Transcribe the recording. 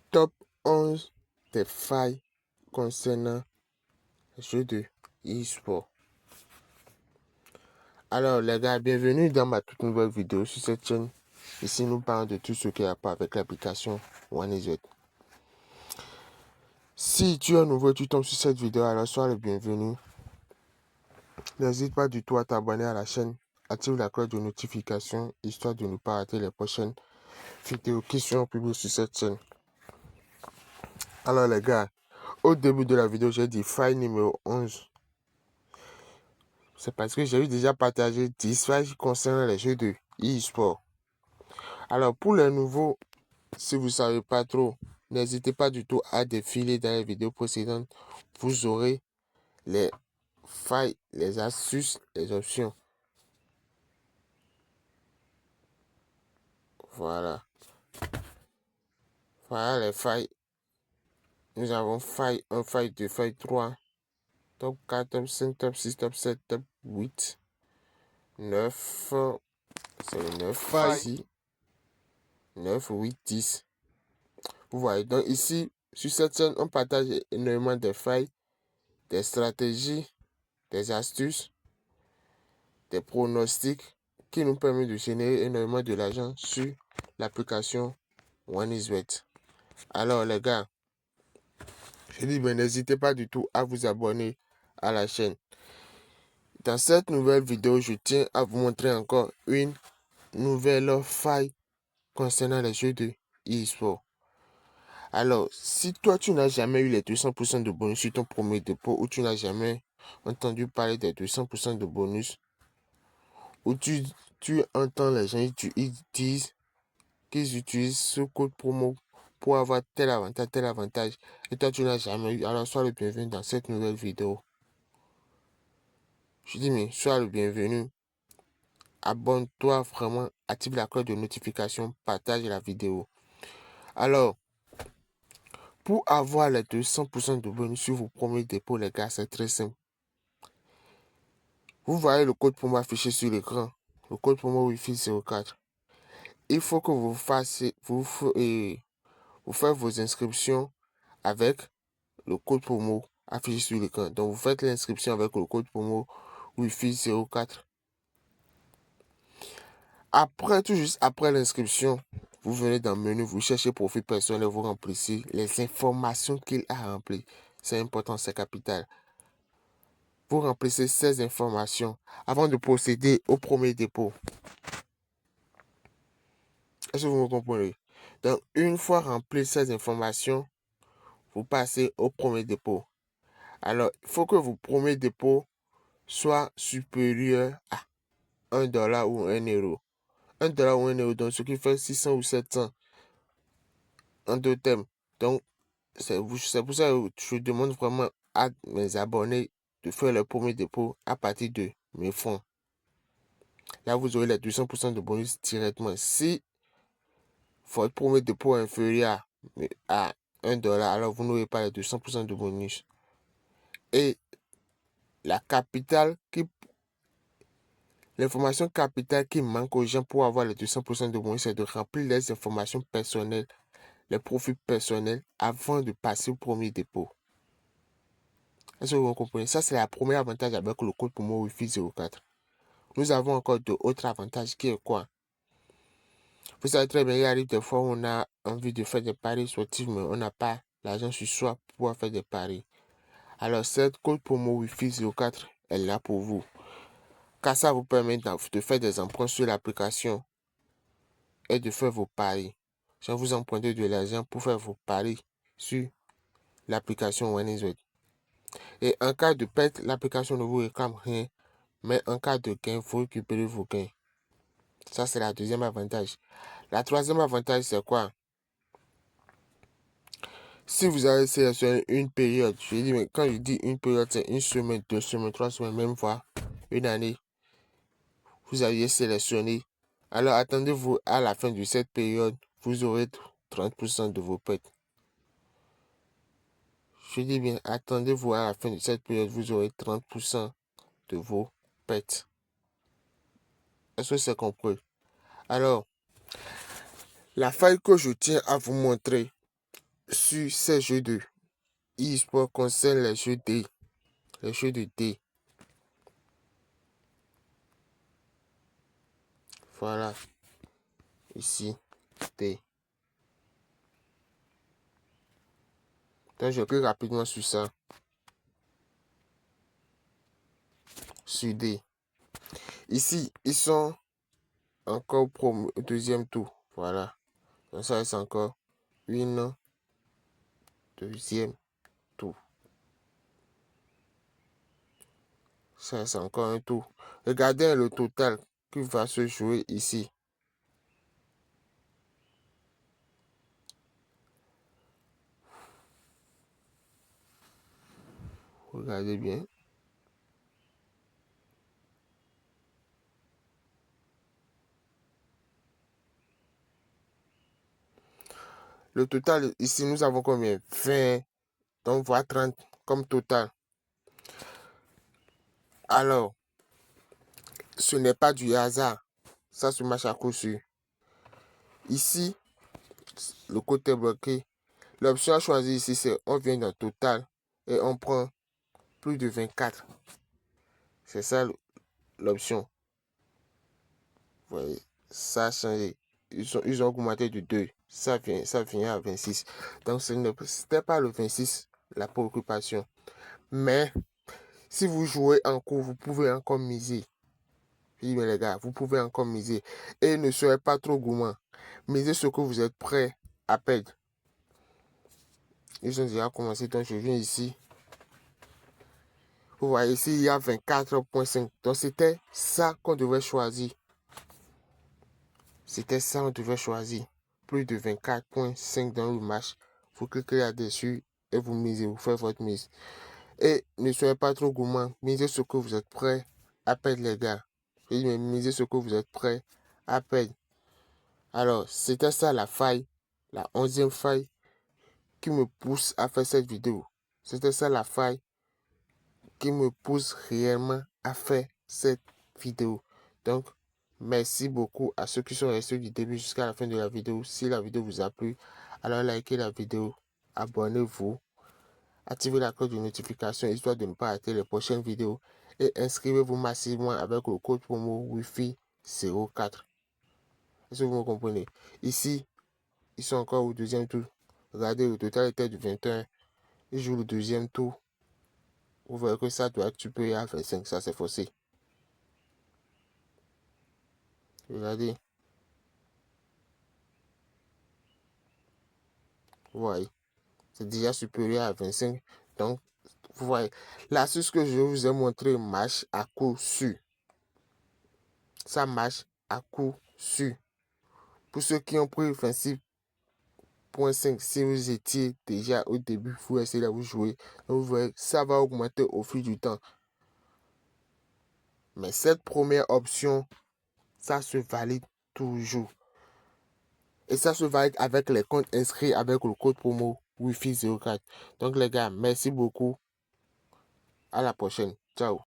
Top 11 des failles concernant les jeux de e-sport. Alors les gars, bienvenue dans ma toute nouvelle vidéo sur cette chaîne. Ici nous parlons de tout ce qui a à part avec l'application OneEasy. Si tu es nouveau et tu tombes sur cette vidéo, alors sois le bienvenu. N'hésite pas du tout à t'abonner à la chaîne. Active la cloche de notification histoire de ne pas rater les prochaines vidéos qui seront publiées sur cette chaîne. Alors les gars, au début de la vidéo, j'ai dit faille numéro 11. C'est parce que j'ai déjà partagé 10 failles concernant les jeux de e-sport. Alors pour les nouveaux, si vous ne savez pas trop, n'hésitez pas du tout à défiler dans les vidéos précédentes. Vous aurez les failles, les astuces, les options. Voilà. Voilà les failles. Nous avons faille 1, faille 2, faille 3, top 4, top 5, top 6, top 7, top 8, 9. C'est le 9 failles ici. 9, 8, 10. Vous voyez, donc ici, sur cette chaîne, on partage énormément de failles, des stratégies, des astuces, des pronostics qui nous permettent de générer énormément de l'argent sur l'application OneEasy. Alors les gars, je dis, ben, n'hésitez pas du tout à vous abonner à la chaîne. Dans cette nouvelle vidéo, je tiens à vous montrer encore une nouvelle faille concernant les jeux de e-sport. Alors, si toi, tu n'as jamais eu les 200% de bonus sur ton premier dépôt, ou tu n'as jamais entendu parler des 200% de bonus, ou tu entends les gens ils disent qu'ils utilisent ce code promo pour avoir tel avantage, et toi, tu n'as jamais eu, alors sois le bienvenu dans cette nouvelle vidéo. Je dis, mais sois le bienvenu. Abonne-toi vraiment, active la cloche de notification, partage la vidéo. Alors, pour avoir les 200% de bonus sur vos premiers dépôts, les gars, c'est très simple. Vous voyez le code promo affiché sur l'écran, le code promo Wi-Fi 04. Il faut que vous fassiez, vous faites vos inscriptions avec le code promo affiché sur l'écran. Donc, vous faites l'inscription avec le code promo Wi-Fi 04. Après, tout juste après l'inscription, vous venez dans le menu, vous cherchez profil personnel, vous remplissez les informations qu'il a remplies. C'est important, c'est capital. Vous remplissez ces informations avant de procéder au premier dépôt. Est-ce que vous me comprenez? Donc, une fois rempli ces informations, vous passez au premier dépôt. Alors, il faut que vos premiers dépôts soient supérieurs à 1$ ou 1€. 1$ ou 1€, donc ce qui fait 600 ou 700 en deux thèmes. Donc, c'est pour ça que je demande vraiment à mes abonnés de faire le premier dépôt à partir de mes fonds. Là, vous aurez les 200% de bonus directement. Si votre premier dépôt est inférieur à 1$, alors vous n'aurez pas les 200% de bonus. Et la capitale l'information capitale qui manque aux gens pour avoir les 200% de bonus, c'est de remplir les informations personnelles, les profils personnels avant de passer au premier dépôt. Est-ce que vous comprenez? Ça, c'est la première avantage avec le code promo Wi-Fi 04. Nous avons encore d'autres avantages qui est quoi? Vous savez très bien, il arrive des fois où on a envie de faire des paris sportifs, mais on n'a pas l'argent sur soi pour pouvoir faire des paris. Alors, cette code promo Wi-Fi 04 est là pour vous. Car ça vous permet de faire des emprunts sur l'application et de faire vos paris. Sans vous emprunter de l'argent pour faire vos paris sur l'application OneEasy. Et en cas de perte, l'application ne vous réclame rien. Mais en cas de gain, vous récupérez vos gains. Ça, c'est la deuxième avantage. La troisième avantage, c'est quoi? Si vous avez sélectionné une période, je dis, mais quand je dis une période, c'est une semaine, 2 semaines, 3 semaines, même fois une année. Vous aviez sélectionné. Alors attendez-vous à la fin de cette période, vous aurez 30% de vos pertes. Je dis bien, attendez-vous à la fin de cette période, vous aurez 30% de vos pertes. Est-ce que c'est compris? Alors, la faille que je tiens à vous montrer, sur ces jeux de e-sport concerne les jeux D. Les jeux de D. Voilà. Ici. D. Donc je clique rapidement sur ça. Sur D. Ici, ils sont encore au deuxième tour. Voilà. Donc ça, c'est encore une deuxième tour. Ça, c'est encore un tour. Regardez le total qui va se jouer ici. Regardez bien. Le total, ici, nous avons combien? 20. Donc, voilà 30 comme total. Alors, ce n'est pas du hasard. Ça se marche à coup sûr. Ici, le côté bloqué. L'option à choisir ici, c'est on vient dans total et on prend plus de 24. C'est ça l'option. Vous voyez, ça a changé. Ils ont augmenté de 2. Ça vient à 26. Donc, ce n'était pas le 26 la préoccupation. Mais, si vous jouez en cours, vous pouvez encore miser. Oui, mais les gars, vous pouvez encore miser. Et ne soyez pas trop gourmand. Misez ce que vous êtes prêt à perdre. Ils ont déjà commencé, donc je viens ici. Vous voyez ici, il y a 24,5. Donc c'était ça qu'on devait choisir. C'était ça qu'on devait choisir. Plus de 24,5 dans le match. Vous cliquez là-dessus et vous misez, vous faites votre mise. Et ne soyez pas trop gourmand. Misez ce que vous êtes prêt à perdre, les gars. Misez ce que vous êtes prêt à perdre. Alors, c'était ça la faille, la 11e faille qui me pousse à faire cette vidéo. C'était ça la faille qui me pousse réellement à faire cette vidéo. Donc, merci beaucoup à ceux qui sont restés du début jusqu'à la fin de la vidéo. Si la vidéo vous a plu, alors likez la vidéo, abonnez-vous, activez la cloche de notification histoire de ne pas rater les prochaines vidéos et inscrivez-vous massivement avec le code promo Wi-Fi 04. Est-ce que vous me comprenez? Ici, ils sont encore au deuxième tour. Regardez, le total était du 21. Ils jouent le deuxième tour. Vous voyez que ça doit être supérieur à 25. Ça, c'est faussé. Regardez. Vous voyez. C'est déjà supérieur à 25. Donc, vous voyez. L'astuce que je vous ai montré marche à coup sûr. Ça marche à coup sûr. Pour ceux qui ont pris 26,5, si vous étiez déjà au début, vous essayez de vous jouer. Donc, vous voyez, ça va augmenter au fil du temps. Mais cette première option, ça se valide toujours. Et ça se valide avec les comptes inscrits avec le code promo Wi-Fi 04. Donc les gars, merci beaucoup. À la prochaine. Ciao.